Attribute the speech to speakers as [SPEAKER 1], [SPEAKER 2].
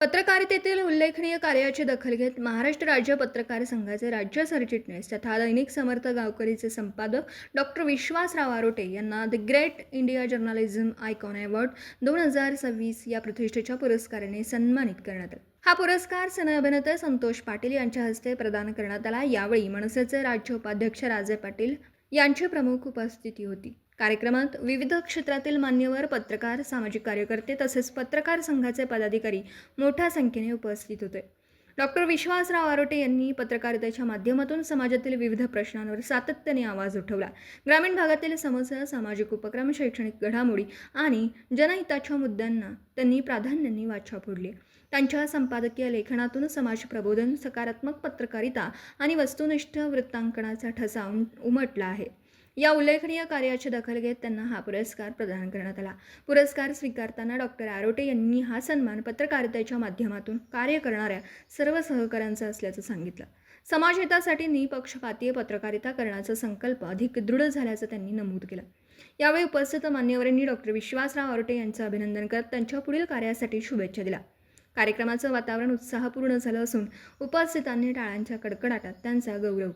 [SPEAKER 1] पत्रकारितेतील उल्लेखनीय कार्याची दखल घेत महाराष्ट्र राज्य पत्रकार संघाचे राज्य सरचिटणीस तथा दैनिक समर्थ गावकरीचे संपादक डॉक्टर विश्वासराव आरोटे यांना the great India journalism icon award 2026 या प्रतिष्ठेच्या पुरस्काराने सन्मानित करण्यात आले। हा पुरस्कार सनई अभिनेते संतोष पाटील यांच्या हस्ते प्रदान करण्यात आला। यावेळी मनसेचे राज्य उपाध्यक्ष राजे पाटील यांची प्रमुख उपस्थिती होती। कार्यक्रमात विविध क्षेत्रातील मान्यवर, पत्रकार, सामाजिक कार्यकर्ते तसेच पत्रकार संघाचे पदाधिकारी मोठ्या संख्येने उपस्थित होते। डॉक्टर विश्वासराव आरोटे यांनी पत्रकारितेच्या माध्यमातून समाजातील विविध प्रश्नांवर सातत्याने आवाज उठवला। ग्रामीण भागातील समस्या, सामाजिक उपक्रम, शैक्षणिक घडामोडी आणि जनहिताच्या मुद्द्यांना त्यांनी प्राधान्याने वाचा फोडली। त्यांच्या संपादकीय लेखनातून समाज प्रबोधन, सकारात्मक पत्रकारिता आणि वस्तुनिष्ठ वृत्तांकनाचा ठसा उमटला आहे। या उल्लेखनीय कार्याची दखल घेत त्यांना हा पुरस्कार प्रदान करण्यात आला। पुरस्कार स्वीकारताना डॉक्टर आरोटे यांनी हा सन्मान पत्रकारितेच्या माध्यमातून कार्य करणाऱ्या सर्व सहकाऱ्यांचा असल्याचं सांगितलं। समाजहितासाठी निपक्षपातीय पत्रकारिता करण्याचा संकल्प अधिक दृढ झाल्याचं त्यांनी नमूद केलं। यावेळी उपस्थित मान्यवरांनी डॉक्टर विश्वासराव आरोटे यांचं अभिनंदन करत त्यांच्या पुढील कार्यासाठी शुभेच्छा दिल्या। कार्यक्रमाचं वातावरण उत्साहपूर्ण झालं असून उपस्थितांनी टाळ्यांच्या कडकडाटात त्यांचा गौरव केला।